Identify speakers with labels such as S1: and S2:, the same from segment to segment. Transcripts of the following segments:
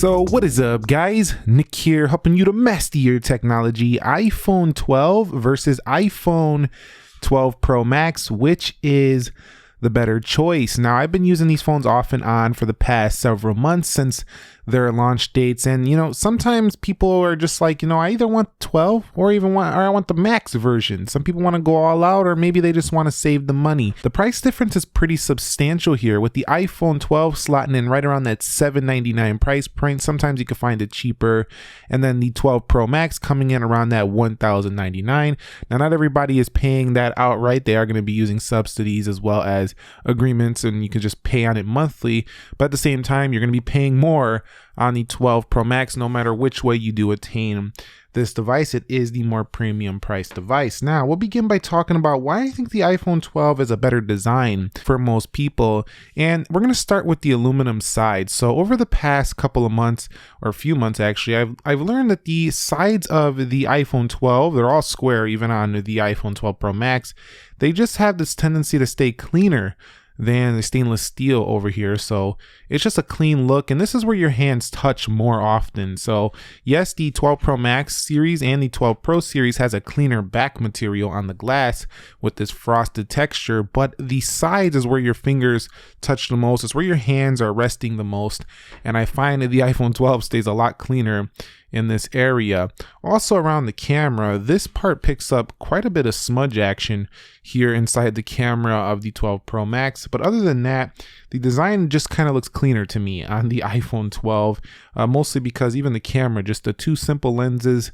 S1: So what is up, guys? Nick here, helping you to master your technology. iPhone 12 versus iPhone 12 Pro Max, which is the better choice? Now, I've been using these phones off and on for the past several months since their launch dates, and sometimes people are just like, I either want 12 or I want the max version. Some people want to go all out, or maybe they just want to save the money. The price difference is pretty substantial here, with the iPhone 12 slotting in right around that $799 price point. Sometimes you can find it cheaper, and then the 12 Pro Max coming in around that $1,099. Now, not everybody is paying that outright. They are going to be using subsidies as well as agreements, and you can just pay on it monthly, but at the same time, you're going to be paying more on the 12 Pro Max no matter which way you do attain this device. It is the more premium priced device. Now, we'll begin by talking about why I think the iPhone 12 is a better design for most people, and we're going to start with the aluminum side. So over the past couple of months, or a few months actually, I've learned that the sides of the iPhone 12, they're all square even on the iPhone 12 Pro Max. They just have this tendency to stay cleaner than the stainless steel over here. So it's just a clean look, and this is where your hands touch more often. So yes, the 12 Pro Max series and the 12 Pro series has a cleaner back material on the glass with this frosted texture, but the sides is where your fingers touch the most. It's where your hands are resting the most, and I find that the iPhone 12 stays a lot cleaner in this area. Also around the camera, this part picks up quite a bit of smudge action here inside the camera of the 12 Pro Max, but other than that, the design just kind of looks cleaner to me on the iPhone 12, mostly because even the camera, just the two simple lenses,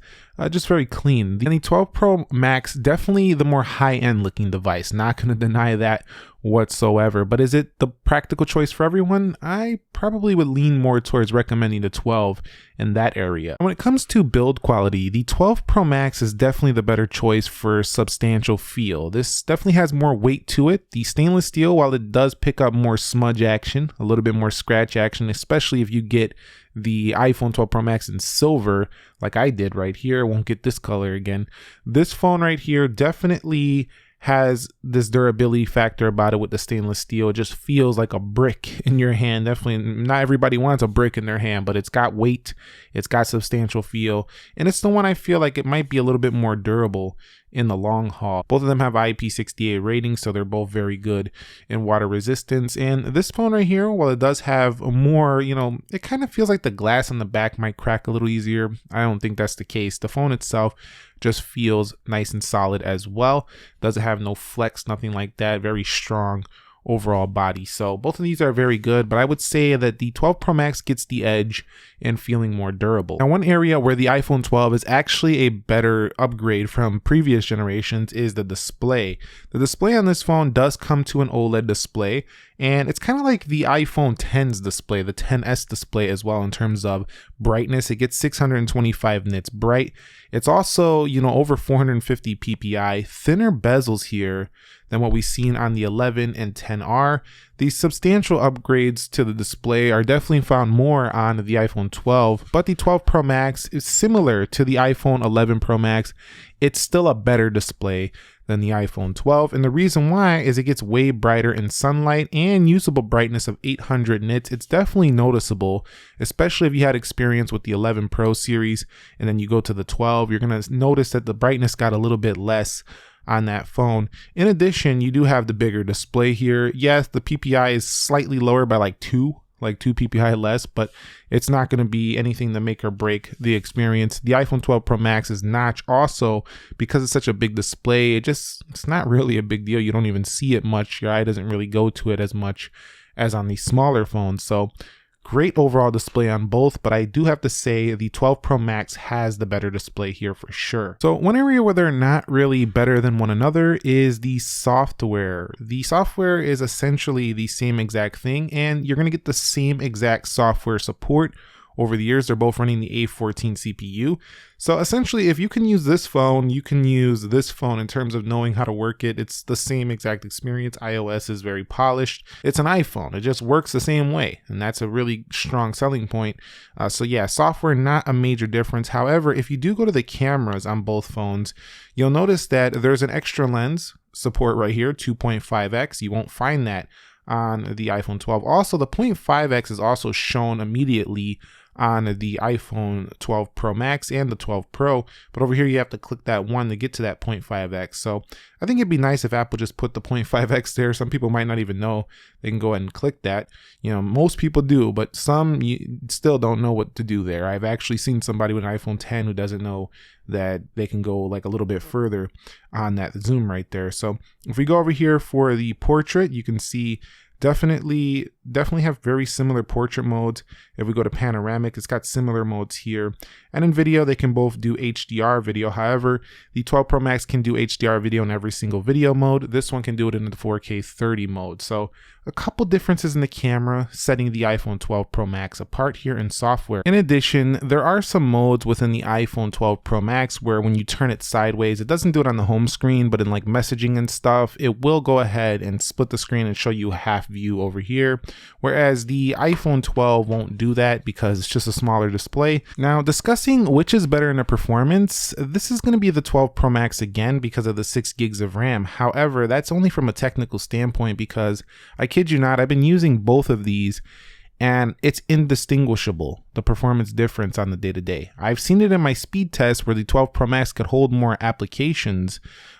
S1: just very clean. The 12 Pro Max, definitely the more high-end looking device, not going to deny that whatsoever, but is it the practical choice for everyone? I probably would lean more towards recommending the 12 in that area. When it comes to build quality, the 12 Pro Max is definitely the better choice for substantial feel. This definitely has more weight to it. The stainless steel, while it does pick up more smudge action, a little bit more scratch action, especially if you get the iPhone 12 Pro Max in silver, like I did right here. I won't get this color again. This phone right here definitely has this durability factor about it with the stainless steel. It just feels like a brick in your hand. Definitely not everybody wants a brick in their hand, but it's got weight, it's got substantial feel, and it's the one I feel like it might be a little bit more durable in the long haul. Both of them have IP68 ratings, so they're both very good in water resistance. And this phone right here, while it does have more, it kind of feels like the glass on the back might crack a little easier. I don't think that's the case. The phone itself just feels nice and solid as well. Doesn't have no flex, nothing like that. Very strong overall body. So both of these are very good, but I would say that the 12 Pro Max gets the edge in feeling more durable. Now, one area where the iPhone 12 is actually a better upgrade from previous generations is the display. The display on this phone does come to an OLED display, and it's kind of like the iPhone 10's display, the 10s display as well in terms of brightness. It gets 625 nits bright. It's also, over 450 ppi, thinner bezels here than what we've seen on the 11 and 10R. These substantial upgrades to the display are definitely found more on the iPhone 12, but the 12 Pro Max is similar to the iPhone 11 Pro Max. It's still a better display than the iPhone 12, and the reason why is it gets way brighter in sunlight and usable brightness of 800 nits. It's definitely noticeable, especially if you had experience with the 11 Pro series and then you go to the 12, you're going to notice that the brightness got a little bit less on that phone. In addition, you do have the bigger display here. Yes, the PPI is slightly lower by like 2 PPI less, but it's not going to be anything to make or break the experience. The iPhone 12 Pro Max's notch also, because it's such a big display, it's not really a big deal. You don't even see it much. Your eye doesn't really go to it as much as on these smaller phones. So great overall display on both, but I do have to say the 12 Pro Max has the better display here for sure. So one area where they're not really better than one another is the software. The software is essentially the same exact thing, and you're going to get the same exact software support over the years. They're both running the A14 CPU. So essentially, if you can use this phone, you can use this phone in terms of knowing how to work it. It's the same exact experience. iOS is very polished. It's an iPhone. It just works the same way, and that's a really strong selling point. So yeah, software, not a major difference. However, if you do go to the cameras on both phones, you'll notice that there's an extra lens support right here, 2.5x. You won't find that on the iPhone 12. Also, the 0.5x is also shown immediately on the iPhone 12 Pro Max and the 12 Pro, but over here you have to click that 1 to get to that 0.5x. So I think it'd be nice if Apple just put the 0.5x there. Some people might not even know. They can go ahead and click that. You know, most people do, but some you still don't know what to do there. I've actually seen somebody with an iPhone 10 who doesn't know that they can go like a little bit further on that zoom right there. So if we go over here for the portrait, you can see definitely have very similar portrait modes. If we go to panoramic, it's got similar modes here. And in video, they can both do HDR video. However, the 12 Pro Max can do HDR video in every single video mode. This one can do it in the 4K 30 mode. So a couple differences in the camera, setting the iPhone 12 Pro Max apart here in software. In addition, there are some modes within the iPhone 12 Pro Max where when you turn it sideways, it doesn't do it on the home screen, but in like messaging and stuff, it will go ahead and split the screen and show you half view over here. Whereas the iPhone 12 won't do that because it's just a smaller display. Now, discussing which is better in the performance, this is going to be the 12 Pro Max again because of the 6 gigs of RAM. However, that's only from a technical standpoint because I kid you not, I've been using both of these and it's indistinguishable, the performance difference on the day-to-day. I've seen it in my speed test where the 12 Pro Max could hold more applications,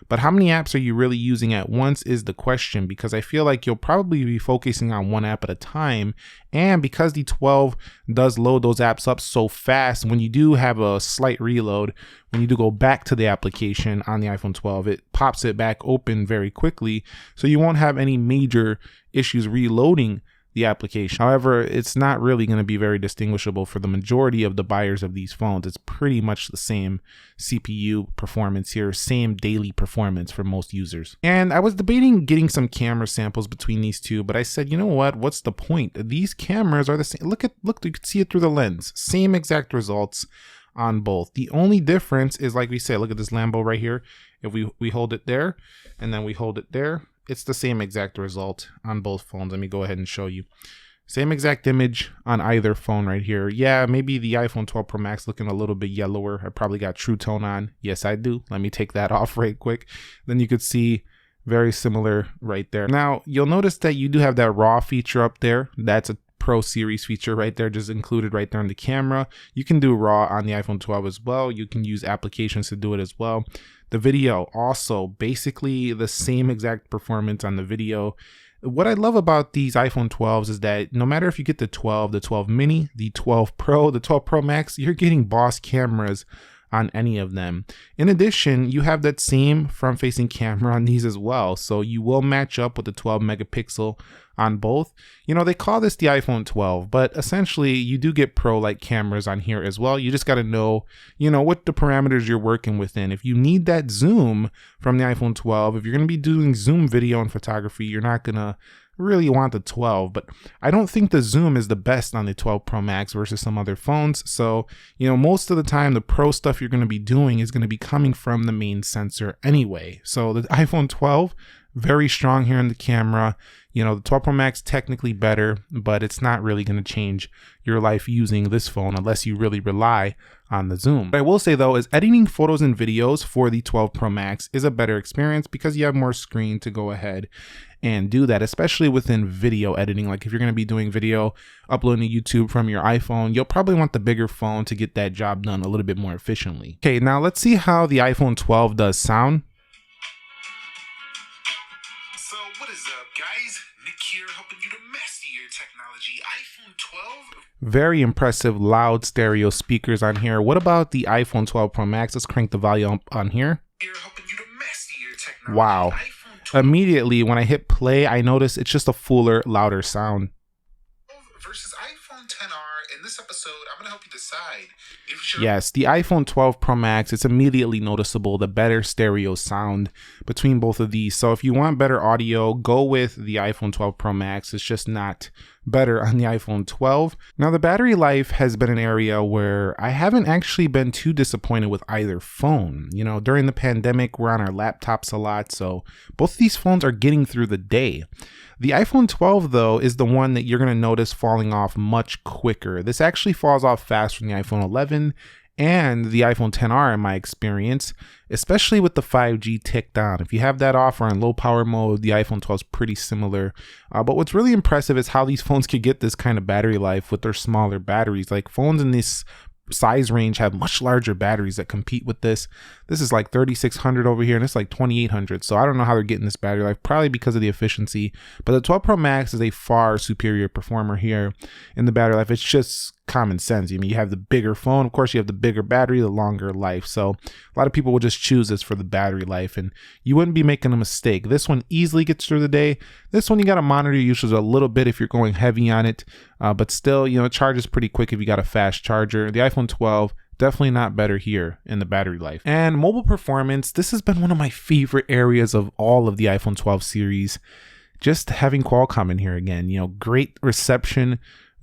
S1: but how many apps are you really using at once is the question, because I feel like you'll probably be focusing on one app at a time. And because the 12 does load those apps up so fast, when you do have a slight reload, when you do go back to the application on the iPhone 12, it pops it back open very quickly. So you won't have any major issues reloading the application. However, it's not really going to be very distinguishable for the majority of the buyers of these phones. It's pretty much the same CPU performance here, same daily performance for most users. And I was debating getting some camera samples between these two, but I said, you know what? What's the point? These cameras are the same. Look, you can see it through the lens. Same exact results on both. The only difference is, like we said, look at this Lambo right here. If we hold it there and then we hold it there, it's the same exact result on both phones. Let me go ahead and show you. Same exact image on either phone right here. Yeah, maybe the iPhone 12 Pro Max looking a little bit yellower. I probably got True Tone on. Yes, I do. Let me take that off right quick. Then you could see very similar right there. Now, you'll notice that you do have that RAW feature up there. That's a Pro Series feature right there, just included right there in the camera. You can do RAW on the iPhone 12 as well. You can use applications to do it as well. The video also basically the same exact performance on the video. What I love about these iPhone 12s is that no matter if you get the 12, the 12 mini, the 12 Pro, the 12 Pro Max, you're getting boss cameras on any of them. In addition, you have that same front-facing camera on these as well, so you will match up with the 12 megapixel on both. You know, they call this the iPhone 12, but essentially you do get pro-like cameras on here as well. You just got to know, you know, what the parameters you're working within. If you need that zoom from the iPhone 12, if you're going to be doing zoom video and photography, you're not going to really want the 12, but I don't think the zoom is the best on the 12 Pro Max versus some other phones. So, you know, most of the time the pro stuff you're going to be doing is going to be coming from the main sensor anyway. So the iPhone 12, very strong here in the camera. You know, the 12 Pro Max technically better, but it's not really going to change your life using this phone unless you really rely on the zoom. What I will say though is editing photos and videos for the 12 Pro Max is a better experience because you have more screen to go ahead and do that, especially within video editing. Like if you're going to be doing video uploading to YouTube from your iPhone, you'll probably want the bigger phone to get that job done a little bit more efficiently. Okay, now let's see how the iPhone 12 does sound.
S2: So what is up, guys? Nick here, helping you to master your technology. iPhone 12.
S1: Very impressive loud stereo speakers on here. What about the iPhone 12 Pro Max? Let's crank the volume up on here.
S2: Here, helping you to master your technology.
S1: Wow. Immediately when I hit play, I notice it's just a fuller, louder sound.
S2: Versus iPhone 10R. In this episode, I'm going to help you decide if you should.
S1: Yes, the iPhone 12 Pro Max, it's immediately noticeable, the better stereo sound between both of these. So if you want better audio, go with the iPhone 12 Pro Max. It's just not better on the iPhone 12. Now, the battery life has been an area where I haven't actually been too disappointed with either phone. You know, during the pandemic, we're on our laptops a lot, so both of these phones are getting through the day. The iPhone 12, though, is the one that you're going to notice falling off much quicker. This actually falls off fast from the iPhone 11 and the iPhone XR in my experience, especially with the 5G ticked on. If you have that off or in low power mode, the iPhone 12 is pretty similar. But what's really impressive is how these phones can get this kind of battery life with their smaller batteries. Like phones in this size range have much larger batteries that compete with this. This is like 3600 over here and it's like 2800. So I don't know how they're getting this battery life, probably because of the efficiency. But the 12 Pro Max is a far superior performer here in the battery life. It's just common sense. I mean, you have the bigger phone, of course you have the bigger battery, the longer life. So a lot of people will just choose this for the battery life and you wouldn't be making a mistake. This one easily gets through the day. This one you got to monitor your usage a little bit if you're going heavy on it, but still, you know, it charges pretty quick if you got a fast charger. The iPhone 12 definitely not better here in the battery life. And mobile performance, this has been one of my favorite areas of all of the iPhone 12 series. Just having Qualcomm in here again, you know, great reception,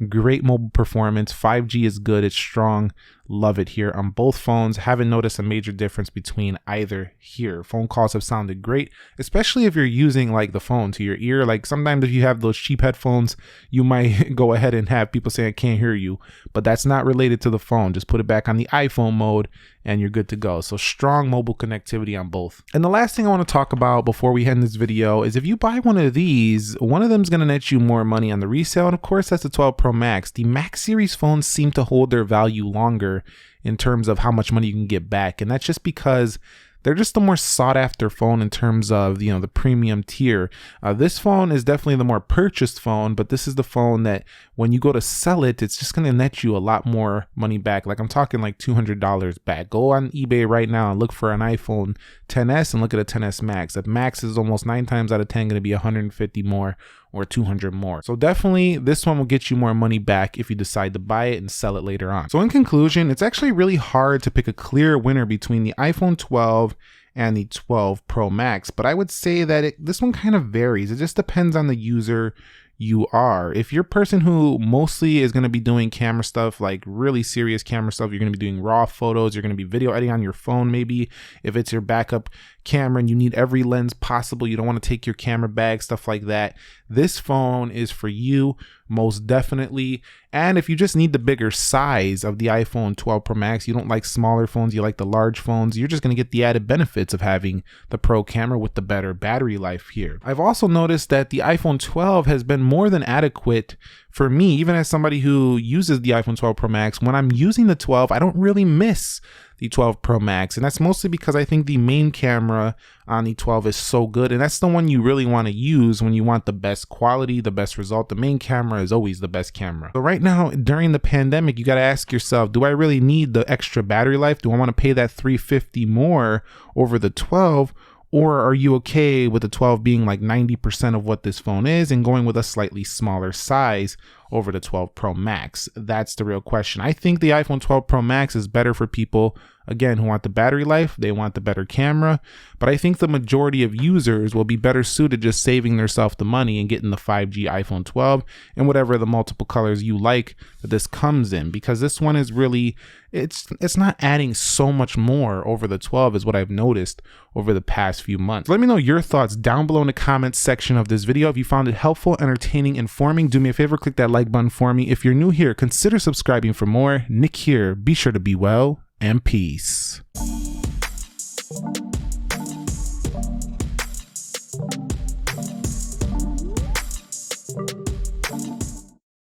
S1: great mobile performance. 5G is good, it's strong. Love it here on both phones. Haven't noticed a major difference between either here. Phone calls have sounded great, especially if you're using like the phone to your ear. Like sometimes if you have those cheap headphones, you might go ahead and have people say I can't hear you, but that's not related to the phone. Just put it back on the iPhone mode and you're good to go. So strong mobile connectivity on both. And the last thing I want to talk about before we end this video is if you buy one of these, one of them is going to net you more money on the resale. And of course, that's the 12 Pro Max. The Max series phones seem to hold their value longer in terms of how much money you can get back. And that's just because they're just the more sought after phone in terms of, you know, the premium tier. This phone is definitely the more purchased phone, but this is the phone that when you go to sell it, it's just going to net you a lot more money back. Like I'm talking like $200 back. Go on eBay right now and look for an iPhone XS and look at a XS Max. The Max is almost 9 times out of 10 going to be 150 more or 200 more. So definitely this one will get you more money back if you decide to buy it and sell it later on. So in conclusion, it's actually really hard to pick a clear winner between the iPhone 12 and the 12 Pro Max, but I would say that this one kind of varies. It just depends on the user you are. If you're a person who mostly is going to be doing camera stuff, like really serious camera stuff, you're going to be doing raw photos, you're going to be video editing on your phone maybe. If it's your backup camera and you need every lens possible, you don't want to take your camera bag, stuff like that, this phone is for you most definitely. And if you just need the bigger size of the iPhone 12 Pro Max, you don't like smaller phones, you like the large phones, you're just going to get the added benefits of having the Pro camera with the better battery life here. I've also noticed that the iPhone 12 has been more than adequate for me, even as somebody who uses the iPhone 12 Pro Max. When I'm using the 12, I don't really miss the 12 Pro Max, and that's mostly because I think the main camera on the 12 is so good, and that's the one you really want to use when you want the best quality, the best result. The main camera is always the best camera. So right now during the pandemic, you got to ask yourself, do I really need the extra battery life? Do I want to pay that $350 more over the 12? Or are you okay with the 12 being like 90% of what this phone is and going with a slightly smaller size over the 12 Pro Max? That's the real question. I think the iPhone 12 Pro Max is better for people, again, who want the battery life, they want the better camera, but I think the majority of users will be better suited just saving themselves the money and getting the 5G iPhone 12 and whatever the multiple colors you like that this comes in, because this one is really, it's not adding so much more over the 12 is what I've noticed over the past few months. Let me know your thoughts down below in the comments section of this video. If you found it helpful, entertaining, informing, do me a favor, click that like button for me. If you're new here, consider subscribing for more. Nick here. Be sure to be well and peace.